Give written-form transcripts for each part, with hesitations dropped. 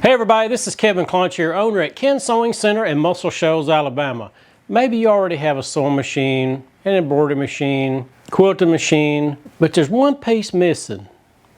Hey everybody, this is Kevin Clunch here, owner at Ken's Sewing Center in Muscle Shoals, Alabama. Maybe you already have a sewing machine, an embroidery machine, quilting machine, but there's one piece missing,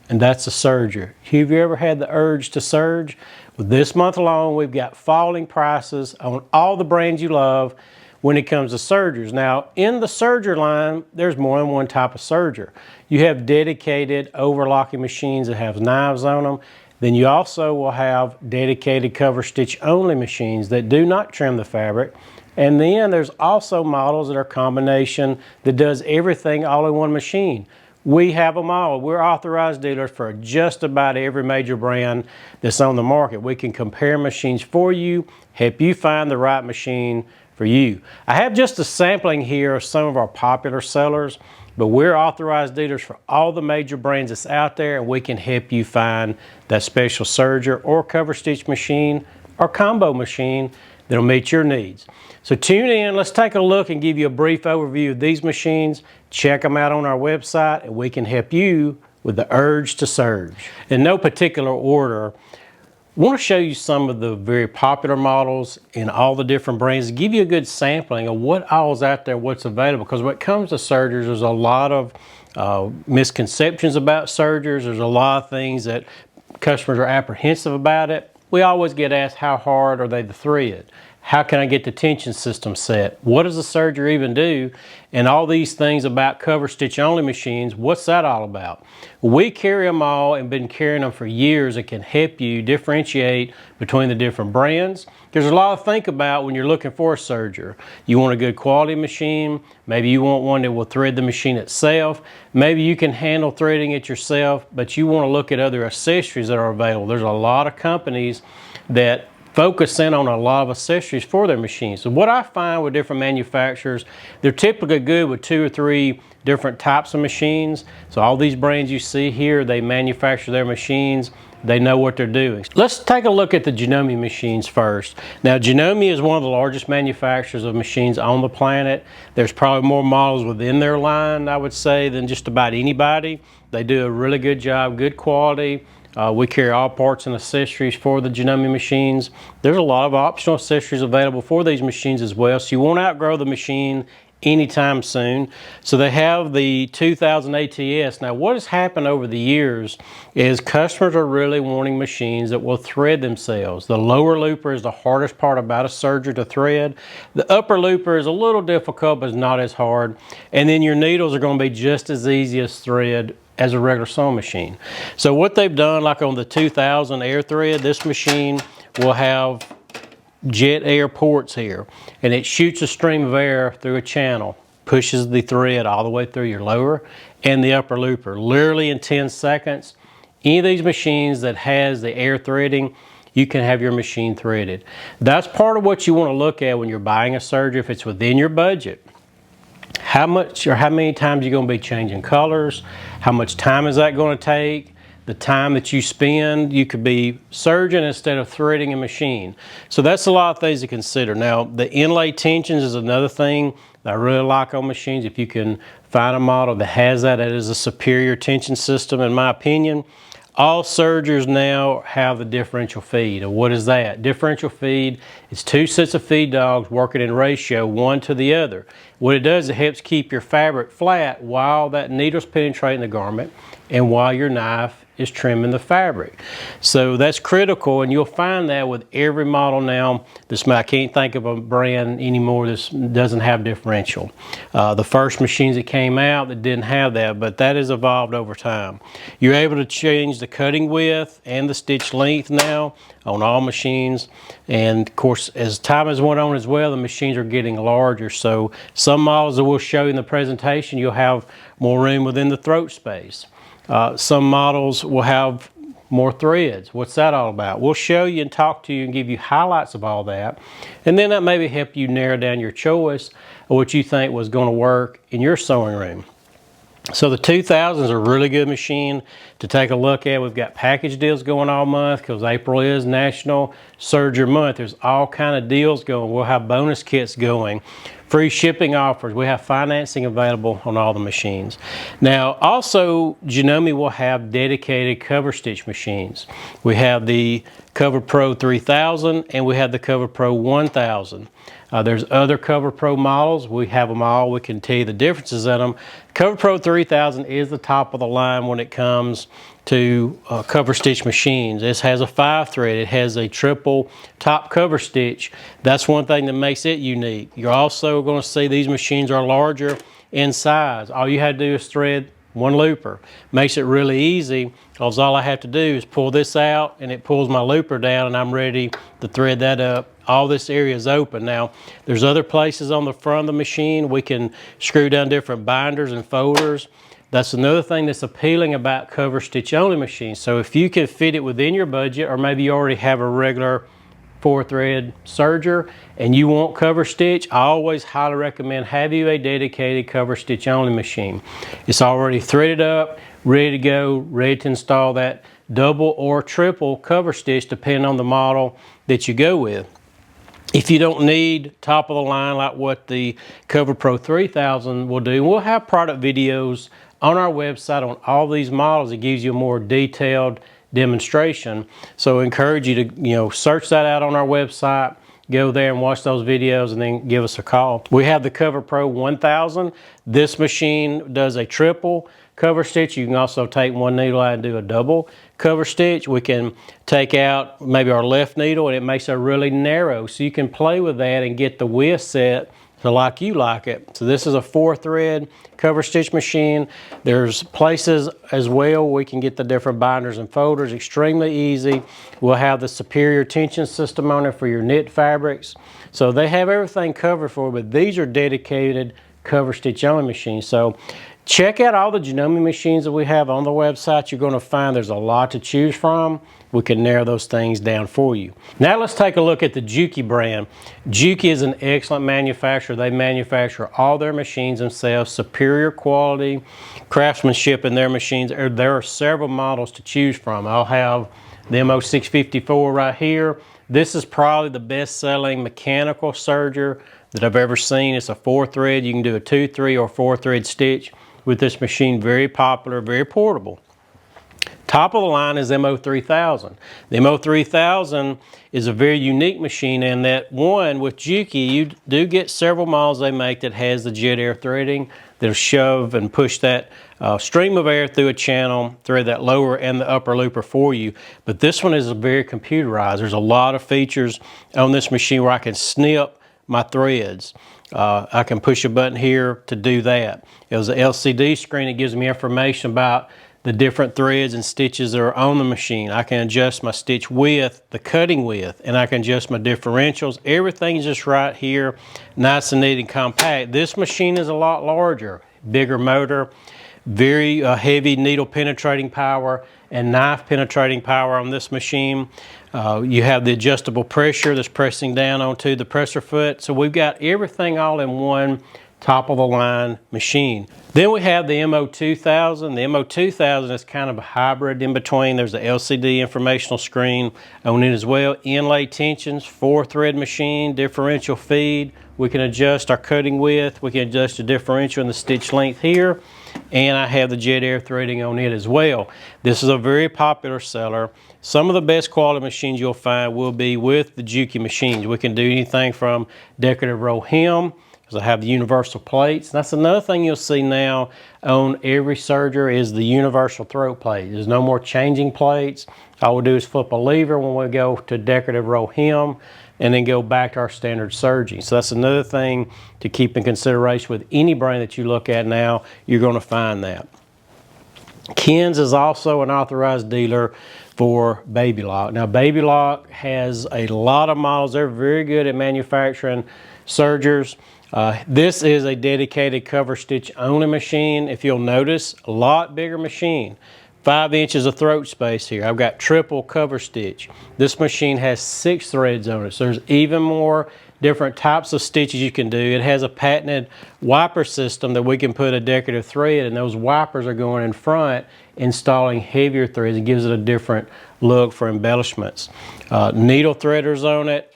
and that's a serger. Have you ever had the urge to serge? Well, this month alone, we've got falling prices on all the brands you love when it comes to sergers. Now, in the serger line, there's more than one type of serger. You have dedicated overlocking machines that have knives on them. Then you also will have dedicated cover stitch only machines that do not trim the fabric. And then there's also models that are a combination that does everything all in one machine. We have them all. We're authorized dealers for just about every major brand that's on the market. We can compare machines for you, help you find the right machine for you. I have just a sampling here of some of our popular sellers, but we're authorized dealers for all the major brands that's out there, and we can help you find that special serger or cover stitch machine or combo machine that'll meet your needs. So tune in, let's take a look and give you a brief overview of these machines. Check them out on our website and we can help you with the urge to serge. In no particular order, I want to show you some of the very popular models in all the different brands, give you a good sampling of what all is out there, what's available. Because when it comes to sergers, there's a lot of misconceptions about sergers. There's a lot of things that customers are apprehensive about it. We always get asked, how hard are they to thread? How can I get the tension system set? What does a serger even do? And all these things about cover stitch only machines, what's that all about? We carry them all and been carrying them for years and can help you differentiate between the different brands. There's a lot to think about when you're looking for a serger. You want a good quality machine. Maybe you want one that will thread the machine itself. Maybe you can handle threading it yourself, but you want to look at other accessories that are available. There's a lot of companies that focus in on a lot of accessories for their machines. So what I find with different manufacturers, they're typically good with 2 or 3 different types of machines. So all these brands you see here, they manufacture their machines. They know what they're doing. Let's take a look at the Janome machines first. Now, Janome is one of the largest manufacturers of machines on the planet. There's probably more models within their line, I would say, than just about anybody. They do a really good job, good quality. We carry all parts and accessories for the Janome machines. There's a lot of optional accessories available for these machines as well, so you won't outgrow the machine anytime soon. So they have the 2000 ATS. Now, what has happened over the years is customers are really wanting machines that will thread themselves. The lower looper is the hardest part about a serger to thread. The upper looper is a little difficult, but it's not as hard. And then your needles are going to be just as easy as thread as a regular sewing machine. So what they've done, like on the 2000 air thread, this machine will have jet air ports here, and it shoots a stream of air through a channel, pushes the thread all the way through your lower and the upper looper, literally in 10 seconds. Any of these machines that has the air threading, you can have your machine threaded. That's part of what you want to look at when you're buying a serger, if it's within your budget. How much or how many times you're going to be changing colors? How much time is that going to take? The time that you spend, you could be serging instead of threading a machine. So that's a lot of things to consider. Now, the inlay tensions is another thing that I really like on machines. If you can find a model that has that, that is a superior tension system, in my opinion. All sergers now have the differential feed. And what is that? Differential feed is 2 sets of feed dogs working in ratio one to the other. What it does, it helps keep your fabric flat while that needle's penetrating the garment and while your knife is trimming the fabric. So that's critical, and you'll find that with every model now. I can't think of a brand anymore that doesn't have differential. The first machines that came out that didn't have that, but that has evolved over time. You're able to change the cutting width and the stitch length now on all machines, and of course as time has went on as well, the machines are getting larger. So some models that we'll show you in the presentation, you'll have more room within the throat space. Some models will have more threads. What's that all about? We'll show you and talk to you and give you highlights of all that, and then that maybe help you narrow down your choice of what you think was going to work in your sewing room. So the 2000 is a really good machine to take a look at. We've got package deals going all month because April is National Serger Month. There's all kind of deals going. We'll have bonus kits going, free shipping offers. We have financing available on all the machines. Now also Janome will have dedicated Coverstitch machines. We have the Cover Pro 3000 and we have the Cover Pro 1000. There's other Cover Pro models. We have them all. We can tell you the differences in them. Cover Pro 3000 is the top of the line when it comes to Coverstitch machines. This has a 5-thread. It has a triple top cover stitch. That's one thing that makes it unique. You're also going to see these machines are larger in size. All you have to do is thread one looper. Makes it really easy because all I have to do is pull this out and it pulls my looper down and I'm ready to thread that up. All this area is open. Now there's other places on the front of the machine we can screw down different binders and folders. That's another thing that's appealing about cover stitch only machines. So if you can fit it within your budget, or maybe you already have a regular 4-thread serger and you want cover stitch, I always highly recommend have you a dedicated cover stitch only machine. It's already threaded up, ready to go, ready to install that double or triple cover stitch depending on the model that you go with. If you don't need top of the line like what the Cover Pro 3000 will do, we'll have product videos on our website on all these models. It gives you a more detailed demonstration. So I encourage you to search that out on our website, go there and watch those videos and then give us a call. We have the Cover Pro 1000. This machine does a triple cover stitch. You can also take one needle out and do a double cover stitch. We can take out maybe our left needle and it makes it really narrow, so you can play with that and get the width set to like you like it. So this is a 4-thread cover stitch machine. There's places as well we can get the different binders and folders, extremely easy. We'll have the superior tension system on it for your knit fabrics. So they have everything covered for, but these are dedicated cover stitch only machines. So check out all the Janome machines that we have on the website. You're going to find there's a lot to choose from. We can narrow those things down for you. Now let's take a look at the Juki brand. Juki is an excellent manufacturer. They manufacture all their machines themselves, superior quality, craftsmanship in their machines. There are several models to choose from. I'll have the MO654 right here. This is probably the best-selling mechanical serger that I've ever seen. It's a 4-thread. You can do a 2, 3, or 4-thread stitch with this machine. Very popular, very portable. Top of the line is MO3000. The MO3000 is a very unique machine in that, one, with Juki, you do get several models they make that has the jet air threading that'll shove and push that stream of air through a channel, thread that lower and the upper looper for you. But this one is very computerized. There's a lot of features on this machine where I can snip my threads. I can push a button here to do that. It was an LCD screen. It gives me information about the different threads and stitches that are on the machine. I can adjust my stitch width, the cutting width, and I can adjust my differentials. Everything's just right here, nice and neat and compact. This machine is a lot larger, bigger motor, very heavy needle penetrating power and knife penetrating power on this machine. You have the adjustable pressure that's pressing down onto the presser foot. So we've got everything all in one top of the line machine. Then we have the MO2000. The MO2000 is kind of a hybrid in between. There's the LCD informational screen on it as well. Inlay tensions, 4-thread machine, differential feed. We can adjust our cutting width. We can adjust the differential and the stitch length here. And I have the jet air threading on it as well. This is a very popular seller. Some of the best quality machines you'll find will be with the Juki machines. We can do anything from decorative roll hem, because I have the universal plates. That's another thing you'll see now on every serger is the universal throat plate. There's no more changing plates. All we'll do is flip a lever when we go to decorative roll hem and then go back to our standard serging. So that's another thing to keep in consideration with any brand that you look at now. You're going to find that. Ken's is also an authorized dealer for Baby Lock. Now Baby Lock has a lot of models. They're very good at manufacturing sergers. This is a dedicated cover stitch only machine. If you'll notice, a lot bigger machine. 5 inches of throat space here. I've got triple cover stitch. This machine has 6 threads on it, so there's even more different types of stitches you can do. It has a patented wiper system that we can put a decorative thread, and those wipers are going in front, installing heavier threads. It gives it a different look for embellishments. Needle threaders on it,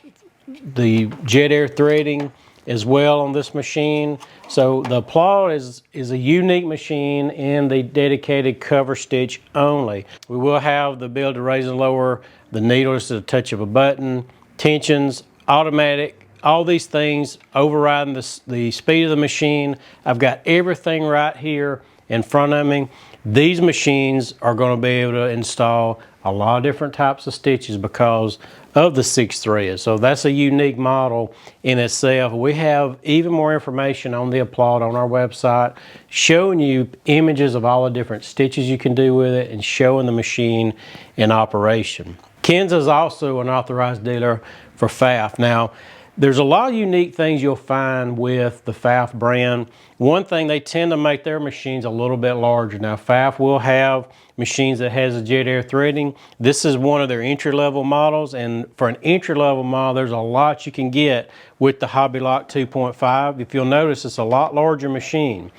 the jet air threading as well on this machine. So the Applaud is a unique machine in the dedicated cover stitch only. We will have the ability to raise and lower the needles at the touch of a button, tensions, automatic, all these things overriding the speed of the machine. I've got everything right here in front of me. These machines are going to be able to install a lot of different types of stitches because of the 6 threads. So that's a unique model in itself. We have even more information on the Applaud on our website, showing you images of all the different stitches you can do with it and showing the machine in operation. Ken's is also an authorized dealer for FAF. Now, there's a lot of unique things you'll find with the FAF brand. One thing, they tend to make their machines a little bit larger. Now, FAF will have machines that has a jet air threading. This is one of their entry-level models, and for an entry-level model, there's a lot you can get with the Hobby Lock 2.5. If you'll notice, it's a lot larger machine.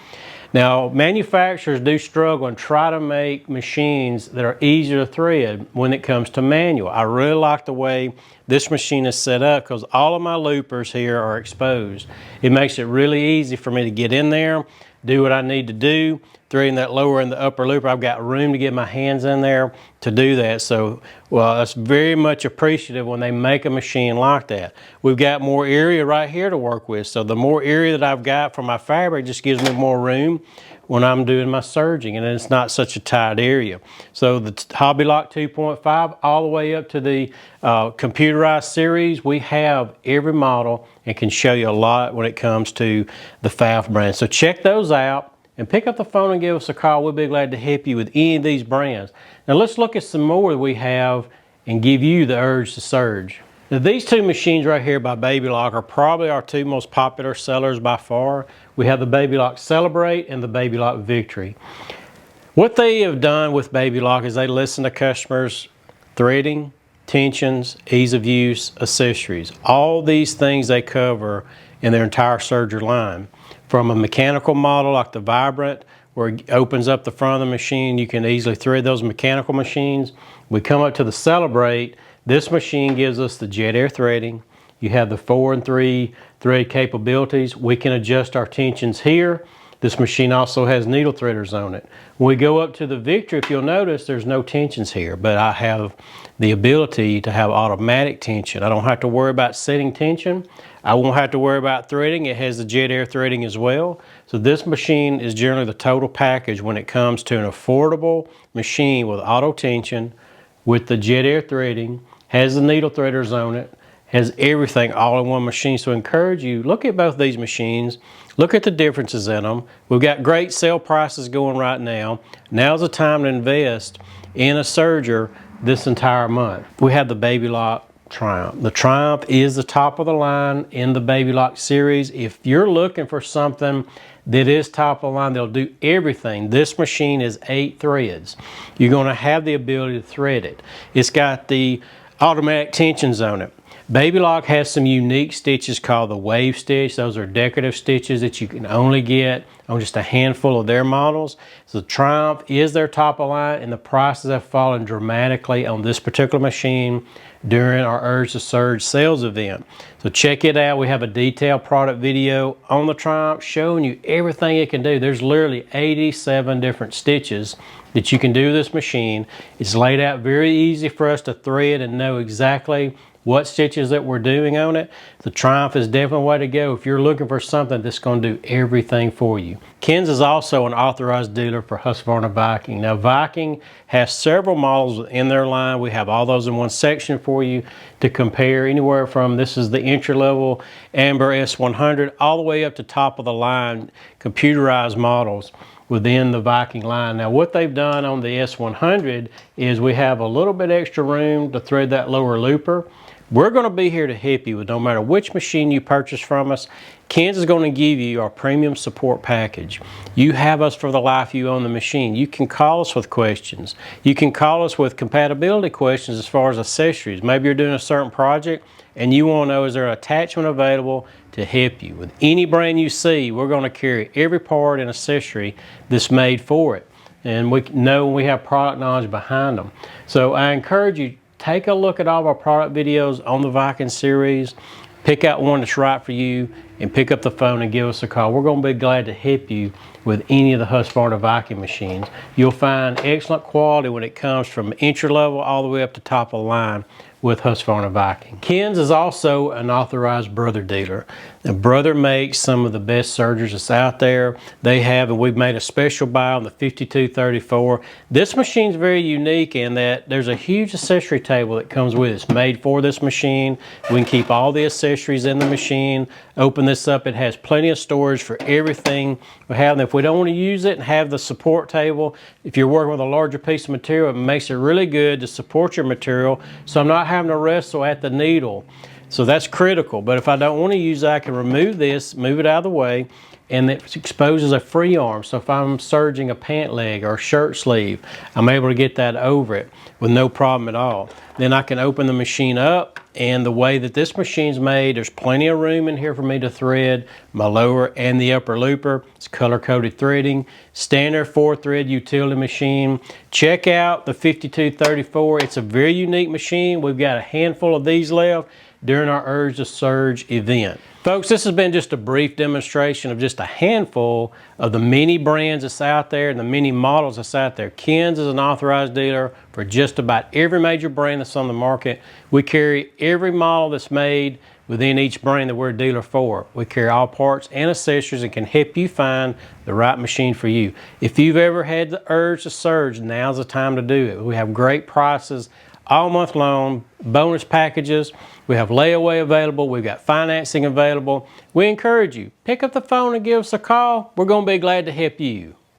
Now, manufacturers do struggle and try to make machines that are easier to thread when it comes to manual. I really like the way this machine is set up because all of my loopers here are exposed. It makes it really easy for me to get in there, do what I need to do, threading that lower and the upper looper. I've got room to get my hands in there to do that. So, well, that's very much appreciative when they make a machine like that. We've got more area right here to work with. So the more area that I've got for my fabric just gives me more room when I'm doing my serging, and it's not such a tight area. So the Hobby Lock 2.5 all the way up to the computerized series, we have every model and can show you a lot when it comes to the FAF brand. So check those out and pick up the phone and give us a call. We'll be glad to help you with any of these brands. Now let's look at some more we have and give you the urge to surge. Now, these two machines right here by Baby Lock are probably our two most popular sellers by far. We have the Baby Lock Celebrate and the Baby Lock Victory. What they have done with Baby Lock is they listen to customers' threading, tensions, ease of use, accessories. All these things they cover in their entire Serger line. From a mechanical model like the Vibrant, where it opens up the front of the machine, you can easily thread those mechanical machines. We come up to the Celebrate. This machine gives us the jet air threading. You have the 4 and 3 thread capabilities. We can adjust our tensions here. This machine also has needle threaders on it. When we go up to the Victory, if you'll notice, there's no tensions here, but I have the ability to have automatic tension. I don't have to worry about setting tension. I won't have to worry about threading. It has the jet air threading as well. So this machine is generally the total package when it comes to an affordable machine with auto tension, with the jet air threading, has the needle threaders on it, has everything all in one machine. So I encourage you, look at both these machines, look at the differences in them. We've got great sale prices going right now. Now's the time to invest in a Serger this entire month. We have the Baby Lock Triumph. The Triumph is the top of the line in the Baby Lock series. If you're looking for something that is top of the line, they'll do everything. This machine is 8 threads. You're going to have the ability to thread it. It's got the automatic tensions on it. Baby Lock has some unique stitches called the wave stitch. Those are decorative stitches that you can only get on just a handful of their models. So the Triumph is their top of line, and the prices have fallen dramatically on this particular machine during our Urge to Surge sales event. So check it out. We have a detailed product video on the Triumph showing you everything it can do. There's literally 87 different stitches that you can do with this machine. It's laid out very easy for us to thread and know exactly what stitches that we're doing on it. The Triumph is definitely the way to go if you're looking for something that's going to do everything for you. Ken's is also an authorized dealer for Husqvarna Viking. Now Viking has several models in their line. We have all those in one section for you to compare, anywhere from, this is the entry level Amber S100 all the way up to top of the line computerized models within the Viking line. Now what they've done on the S100 is we have a little bit extra room to thread that lower looper, We're going to be here to help you with no matter which machine you purchase from us. Ken's is going to give you our premium support package. You have us for the life you own the machine. You can call us with questions. You can call us with compatibility questions as far as accessories. Maybe you're doing a certain project and you want to know, is there an attachment available to help you. With any brand you see, we're going to carry every part and accessory that's made for it. And we know we have product knowledge behind them. So I encourage you, take a look at all of our product videos on the Viking series, pick out one that's right for you, and pick up the phone and give us a call. We're going to be glad to help you with any of the Husqvarna Viking machines. You'll find excellent quality when it comes from entry level all the way up to top of the line with Husqvarna Viking. Ken's is also an authorized Brother dealer. The Brother makes some of the best Sergers that's out there. They have, and we've made a special buy on the 5234. This machine's very unique in that there's a huge accessory table that comes with it. It's made for this machine. We can keep all the accessories in the machine. Open this up, it has plenty of storage for everything we have. And if we don't want to use it and have the support table, if you're working with a larger piece of material, it makes it really good to support your material. So I'm not having to wrestle at the needle. So that's critical. But if I don't want to use it, I can remove this, move it out of the way, and it exposes a free arm. So if I'm serging a pant leg or a shirt sleeve, I'm able to get that over it with no problem at all. Then I can open the machine up, and the way that this machine's made, there's plenty of room in here for me to thread my lower and the upper looper. It's color-coded threading, standard 4-thread utility machine. Check out the 5234. It's a very unique machine. We've got a handful of these left during our Urge to Surge event. Folks, this has been just a brief demonstration of just a handful of the many brands that's out there and the many models that's out there. Ken's is an authorized dealer for just about every major brand that's on the market. We carry every model that's made within each brand that we're a dealer for. We carry all parts and accessories and can help you find the right machine for you. If you've ever had the urge to surge, now's the time to do it. We have great prices all month long, bonus packages. We have layaway available. We've got financing available. We encourage you, pick up the phone and give us a call. We're going to be glad to help you.